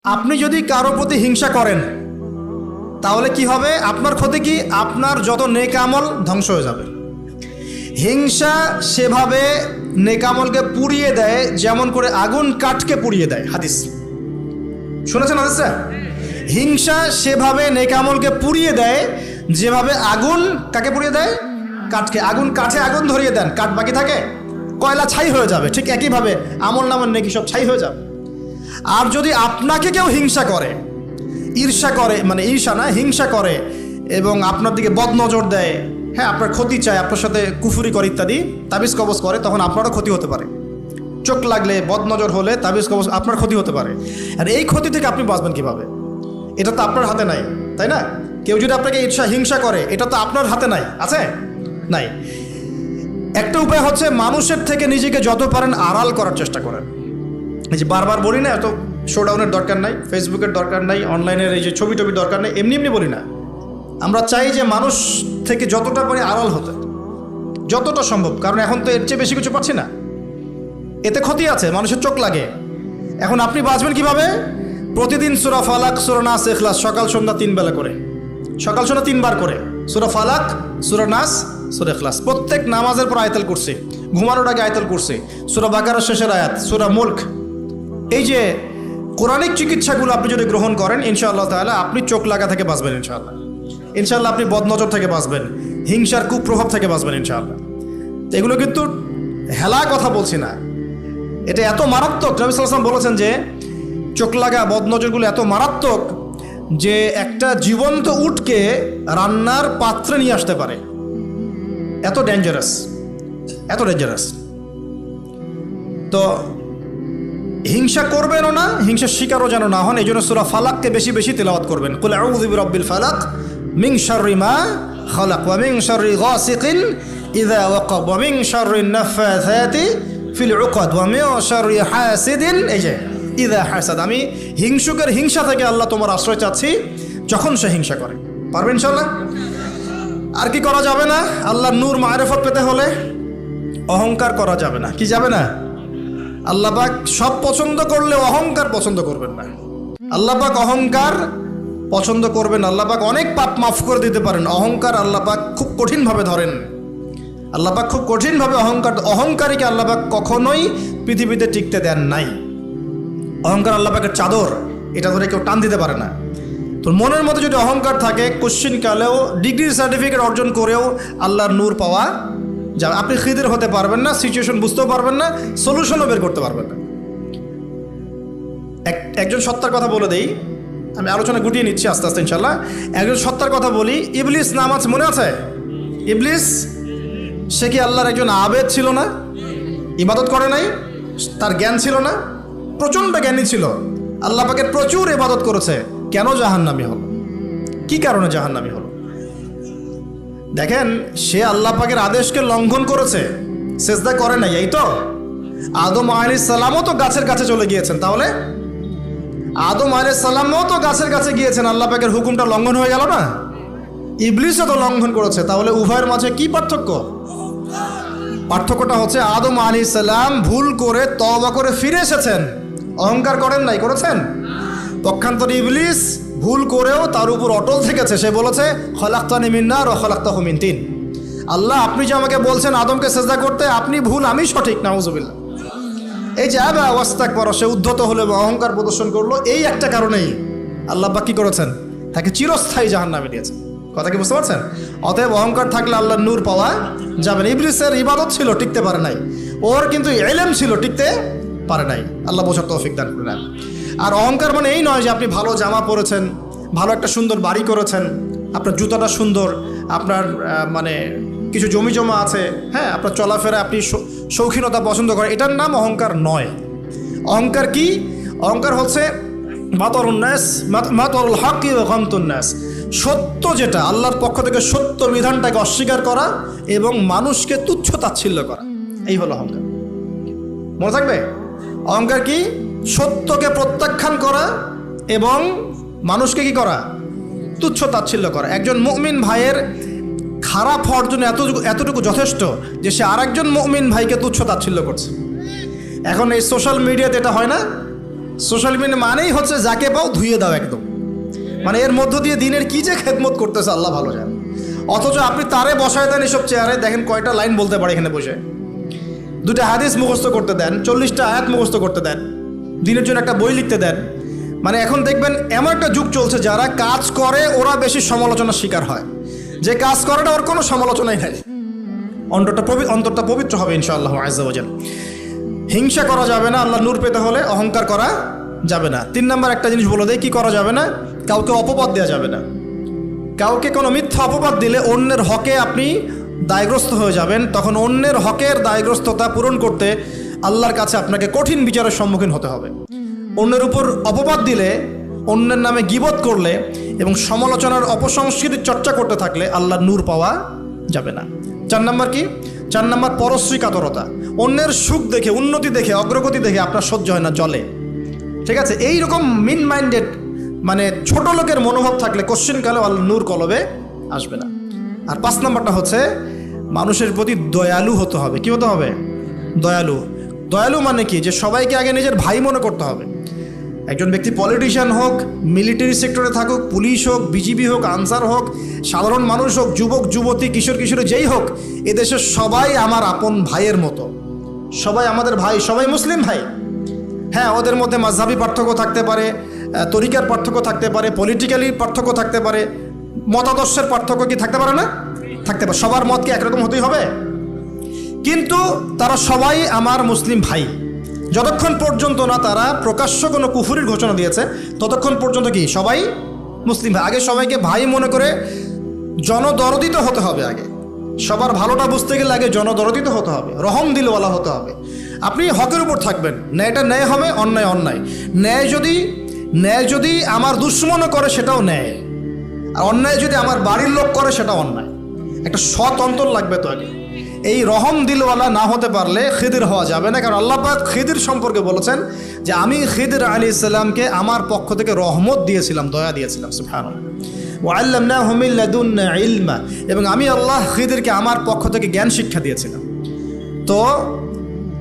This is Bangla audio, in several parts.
আপনি যদি কারো প্রতি হিংসা করেন তাহলে কি হবে? আপনার ক্ষতি কি? আপনার যত নেক আমল ধ্বংস হয়ে যাবে। হিংসা সেভাবে নেক আমলকে পুড়িয়ে দেয় যেমন করে আগুন কাঠকে পুড়িয়ে দেয়। হাদিস শুনেছেন হাদিসটা? হিংসা সেভাবে নেক আমলকে পুড়িয়ে দেয় যেভাবে আগুন কাকে পুড়িয়ে দেয়? কাঠকে। আগুন কাঠে আগুন ধরিয়ে দেন, কাঠ বাকি থাকে, কয়লা ছাই হয়ে যাবে। ঠিক একইভাবে আমল নামের নেকি সব ছাই হয়ে যাবে। আর যদি আপনাকে কেউ হিংসা করে, ঈর্ষা করে, মানে ঈর্ষা না, হিংসা করে এবং আপনার দিকে বদনজর দেয়, হ্যাঁ, আপনার ক্ষতি চায়, আপনার সাথে কুফুরি করে ইত্যাদি, তাবিজ কবজ করে, তখন আপনারও ক্ষতি হতে পারে। চোখ লাগলে, বদনজর হলে, তাবিজ কবজ, আপনার ক্ষতি হতে পারে। আর এই ক্ষতি থেকে আপনি বাঁচবেন কিভাবে? এটা তো আপনার হাতে নাই, তাই না? কেউ যদি আপনাকে ঈর্ষা হিংসা করে, এটা তো আপনার হাতে নাই, আছে? নাই। একটা উপায় হচ্ছে মানুষের থেকে নিজেকে যত পারেন আড়াল করার চেষ্টা করেন। এই যে বারবার বলি না, এত শোডাউনের দরকার নাই, ফেসবুকের দরকার নাই, অনলাইনের এই যে ছবি টবি দরকার নেই, এমনি এমনি বলি না। আমরা চাই যে মানুষ থেকে যতটা পারি আড়াল হতে, যতটা সম্ভব। কারণ এখন তো এর চেয়ে বেশি কিছু পাচ্ছি না, এতে ক্ষতি আছে, মানুষের চোখ লাগে। এখন আপনি বাঁচবেন কিভাবে? প্রতিদিন সূরা ফালাক, সূরা নাস, ইখলাস সকাল সন্ধ্যা 3 বেলা করে, সকাল সন্ধ্যা 3 বার করে সূরা ফালাক, সূরা নাস, সূরা ইখলাস। প্রত্যেক নামাজের পর আয়াতুল কুরসি, ঘুমানোর আগে আয়াতুল কুরসি, সূরা বাকারার শেষের আয়াত, সূরা মুলক। এই যে কোরআনিক চিকিৎসাগুলো আপনি যদি গ্রহণ করেন, ইনশাআল্লাহ তাআলা আপনি চোখ লাগা থেকে বাঁচবেন। ইনশাআল্লাহ ইনশাআল্লাহ আপনি বদনজর থেকে বাঁচবেন, হিংসার কুপ্রভাব থেকে বাঁচবেন ইনশাআল্লাহ। তো এগুলো কিন্তু হেলা কথা বলছি না, এটা এত মারাত্মক। নবী সাল্লাল্লাহু আলাইহি ওয়াসাল্লাম বলেছেন যে চোখ লাগা বদনজরগুলো এত মারাত্মক যে একটা জীবন্ত উটকে রান্নার পাত্রে নিয়ে আসতে পারে। এত ডেঞ্জারাস, এত ডেঞ্জারাস। তো হিংসা করবেনও না, হিংসার শিকারও যেন না হন। এই জন্য সূরা ফালাককে বেশি বেশি তিলাওয়াত করবেন। কুল আউযু বিরাব্বিল ফালাক মিন শাররি মা খালাক ওয়া মিন শাররি গাসিকিন ইযা ওয়াকাব ওয়া মিন শাররিন নাফাসাতি ফিল উকাদ ওয়া মিন শাররি হাসিদিন এই যে ইযা হাসাদ। আমি হিংসুকের হিংসা থেকে আল্লাহ তোমার আশ্রয় চাচ্ছি যখন সে হিংসা করে। পারবেন ইনশাআল্লাহ? আর কি করা যাবে না? আল্লাহর নূর মারিফত পেতে হলে অহংকার করা যাবে না। কি যাবে না? আল্লাহ পাক সব পছন্দ করলে অহংকার পছন্দ করবেন না। আল্লাহ পাক অহংকার পছন্দ করবেন। আল্লাহ পাক অনেক পাপ মাফ করে দিতে পারেন। অহংকার আল্লাহ পাক খুব কঠিনভাবে ধরেন। আল্লাহ পাক খুব কঠিনভাবে অহংকারীকে আল্লাহ পাক কখনোই পৃথিবীতে টিকতে দেন নাই। অহংকার আল্লাহ পাকের চাদর, এটা ধরে কেউ টান দিতে পারে না। তো মনের মধ্যে যদি অহংকার থাকে, কোশ্চিন কালেও ডিগ্রি সার্টিফিকেট অর্জন করেও আল্লাহর নূর পাওয়া যা, আপনি খিদির হতে পারবেন না, সিচুয়েশন বুঝতেও পারবেন না, সলিউশনও বের করতে পারবেন না। একজন সত্তার কথা বলে দেই, আমি আলোচনা গুটিয়ে নিচ্ছি আস্তে আস্তে ইনশাল্লাহ। একজন সত্তার কথা বলি, ইবলিস নাম আছে, মনে আছে? ইবলিস, সে কি আল্লাহর একজন আবেদ ছিল না? ইবাদত করে নাই? তার জ্ঞান ছিল না? প্রচণ্ড জ্ঞানী ছিল, আল্লাহ পাকের প্রচুর ইবাদত করেছে। কেন জাহান্নামী হলো? কি কারণে জাহান্নামী হলো? দেখেন, সে আল্লাহ পাকের আদেশকে লঙ্ঘন করেছে, সেজদা করে নাই, এই তো। আদম আলাইহিস সালামও তো গাছের কাছে চলে গিয়েছেন, তাহলে আদম আলাইহিস সালামও তো গাছের কাছে গিয়েছেন, আল্লাহ পাকের হুকুমটা লঙ্ঘন হয়ে গেল না? ইবলিসও তো লঙ্ঘন করেছে, তাহলে উভয়ের মাঝে কি পার্থক্য? পার্থক্যটা হচ্ছে আদম আলাইহিস সালাম ভুল করে তওবা করে ফিরে এসেছেন, অহংকার করেন নাই, করেছেন? পক্ষান্তরে ইবলিস ভুল করেও তার উপর অটল থেকেছে। সে বলেছে খলাকতানি মিন নার ওয়া খলাকতাহু মিন তিন। আল্লাহ, আপনি যে আমাকে বলছেন আদমকে সেজদা করতে, আপনি ভুল, আমি সঠিক। নাউজুবিল্লাহ। এই যে আবা ওয়াস্তাকবার, সে উদ্ধত হলো এবং অহংকার প্রদর্শন করলো, এই একটা কারণেই আল্লাহ পাক কি করেছেন? তাকে চিরস্থায়ী জাহান্নামে দিয়েছেন। কথা কি বুঝতে পারছেন? অতএব অহংকার থাকলে আল্লাহর নূর পাওয়া যাবে না। ইবলিসের ইবাদত ছিল, টিকতে পারে নাই। ওর কিন্তু ইলম ছিল, টিকতে পারে নাই। আল্লাহ বোঝার তৌফিক দান করেন। আর অহংকার মানে এই নয় যে আপনি ভালো জামা পরেছেন, ভালো একটা সুন্দর বাড়ি করেছেন, আপনার জুতাটা সুন্দর, আপনার মানে কিছু জমি জমা আছে, হ্যাঁ, আপনার চলাফেরা, আপনি শৌখিনতা পছন্দ করেন, এটার নাম অহংকার নয়। অহংকার কি? অহংকার হচ্ছে মাতরুল হক ওয়া গামতুন নাস, সত্য যেটা আল্লাহর পক্ষ থেকে, সত্য বিধানটাকে অস্বীকার করা এবং মানুষকে তুচ্ছ তাচ্ছিল্য করা, এই হলো অহংকার। মনে থাকবে? অহংকার কি? সত্যকে প্রত্যাখ্যান করা এবং মানুষকে কি করা? তুচ্ছ তাচ্ছিল্য করা। একজন মুমিন ভাইয়ের খারাপ হওয়ার জন্য এতটুকু যথেষ্ট যে সে আরেকজন মুমিন ভাইকে তুচ্ছ তাচ্ছিল্য করছে। এখন এই সোশ্যাল মিডিয়াতে এটা হয় না? সোশ্যাল মিডিয়া মানেই হচ্ছে যাকে পাও ধুয়ে দাও একদম, মানে এর মধ্য দিয়ে দিনের কি যে খেদমত করতেছে আল্লাহ ভালো জানে। অথচ আপনি তারে বসায় দেন এসব চেয়ারে, দেখেন কয়টা লাইন বলতে পারে এখানে বসে, দুটা হাদিস মুখস্থ করতে দেন, 40টা আয়াত মুখস্থ করতে দেন, দিনের জন্য একটা বই লিখতে দেন। মানে এখন দেখবেন এমন একটা যুগ চলছে, যারা কাজ করে ওরা বেশি সমালোচনার শিকার হয়, যে কাজ করে না ওর কোনো সমালোচনাই নাই। অন্তরটা পবিত্র হবে ইনশাআল্লাহ আজ্জা ওয়া জাল। হিংসা করা যাবে না, আল্লাহ নূর পেতে হলে অহংকার করা যাবে না। 3 নম্বর একটা জিনিস বলে দেয়, কি করা যাবে না, কাউকে অপবাদ দেওয়া যাবে না। কাউকে কোনো মিথ্যা অপবাদ দিলে অন্যের হকে আপনি দায়গ্রস্ত হয়ে যাবেন, তখন অন্যের হকের দায়গ্রস্ততা পূরণ করতে আল্লাহর কাছে আপনাকে কঠিন বিচারের সম্মুখীন হতে হবে। অন্যের উপর অপবাদ দিলে, অন্যের নামে গীবত করলে এবং সমালোচনার অপসংস্কৃতির চর্চা করতে থাকলে আল্লাহর নূর পাওয়া যাবে না। 4 নম্বর কি? 4 নম্বর পরশ্রী কাতরতা। অন্যের সুখ দেখে, উন্নতি দেখে, অগ্রগতি দেখে আপনার সহ্য হয় না, জলে। ঠিক আছে, এইরকম মিন মাইন্ডেড মানে ছোট লোকের মনোভাব থাকলে কোশ্চেন কালেও আল্লাহ নূর কলবে আসবে না। আর 5 নম্বরটা হচ্ছে মানুষের প্রতি দয়ালু হতে হবে। কি হতে হবে? দয়ালু। দয়ালু মানে কি? যে সবাইকে আগে নিজের ভাই মনে করতে হবে। একজন ব্যক্তি পলিটিশিয়ান হোক, মিলিটারি সেক্টরে থাকুক, পুলিশ হোক, বিজিবি হোক, আনসার হোক, সাধারণ মানুষ হোক, যুবক যুবতী, কিশোর কিশোরী যেই হোক, এদেশের সবাই আমার আপন ভাইয়ের মতো, সবাই আমাদের ভাই, সবাই মুসলিম ভাই। হ্যাঁ, ওদের মধ্যে মাযহাবী পার্থক্য থাকতে পারে, তরিকার পার্থক্য থাকতে পারে, পলিটিক্যালি পার্থক্য থাকতে পারে, মতাদর্শের পার্থক্য কি থাকতে পারে না? থাকতে পারে। সবার মত কি একরকম হতেই হবে? কিন্তু তারা সবাই আমার মুসলিম ভাই। যতক্ষণ পর্যন্ত না তারা প্রকাশ্য কোনো কুফরির ঘোষণা দিয়েছে, ততক্ষণ পর্যন্ত কি সবাই মুসলিম ভাই। আগে সবাইকে ভাই মনে করে জনদরদিত হতে হবে। আগে সবার ভালোটা বুঝতে গেলে আগে জনদরদিত হতে হবে, রহম দিলওয়ালা হতে হবে। আপনি হকের উপর থাকবেন, ন্যায়টা ন্যায় হবে, অন্যায় অন্যায়। ন্যায় যদি আমার দুশ্মনও করে সেটাও ন্যায়, আর অন্যায় যদি আমার বাড়ির লোক করে সেটাও অন্যায়। একটা সৎ অন্তর লাগবে তো আগে। এই রহম দিলওয়ালা না হতে পারলে খিদির হওয়া যাবে না। কারণ আল্লাহ পাক খিদির সম্পর্কে বলেছেন যে আমি খিদির আলাইহিস সালামকে আমার পক্ষ থেকে রহমত দিয়েছিলাম, দয়া দিয়েছিলাম। সুবহানাল্লাহ। ওয়া আল্লামনাহু মিন লাদুন্না ইলমা, এবং আমি আল্লাহ খিদিরকে আমার পক্ষ থেকে জ্ঞান শিক্ষা দিয়েছিলাম। তো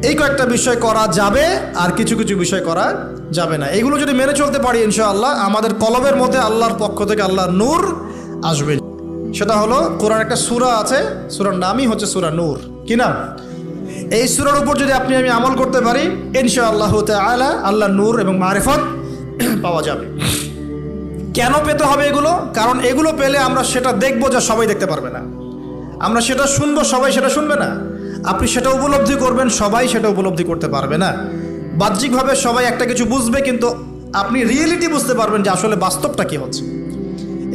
এই কয়েকটা বিষয় করা যাবে, আর কিছু কিছু বিষয় করা যাবে না। এগুলো যদি মেনে চলতে পারি ইনশাআল্লাহ আমাদের কলবের মধ্যে আল্লাহর পক্ষ থেকে আল্লাহর নূর আসবে। সেটা হলো, কোরআন একটা সূরা আছে, সূরার নামই হচ্ছে সূরা নূর। কি নাম? এই সূরার উপর যদি আপনি আমি আমল করতে পারি ইনশাআল্লাহ তাআলা আল্লাহর নূর এবং মারিফত পাওয়া যাবে। কেন পেতে হবে এগুলো? কারণ এগুলো পেলে আমরা সেটা দেখবো যা সবাই দেখতে পারবে না, আমরা সেটা শুনবো সবাই সেটা শুনবে না, আপনি সেটা উপলব্ধি করবেন সবাই সেটা উপলব্ধি করতে পারবে না। বাহ্যিকভাবে সবাই একটা কিছু বুঝবে, কিন্তু আপনি রিয়েলিটি বুঝতে পারবেন যে আসলে বাস্তবটা কি হচ্ছে।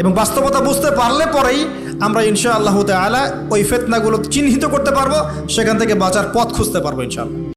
এবং বাস্তবতা বুঝতে পারলে পরেই আমরা ইনশাআল্লাহ তাআলা ওই ফিতনাগুলো চিহ্নিত করতে পারবো, সেখান থেকে বাঁচার পথ খুঁজতে পারবো ইনশাআল্লাহ।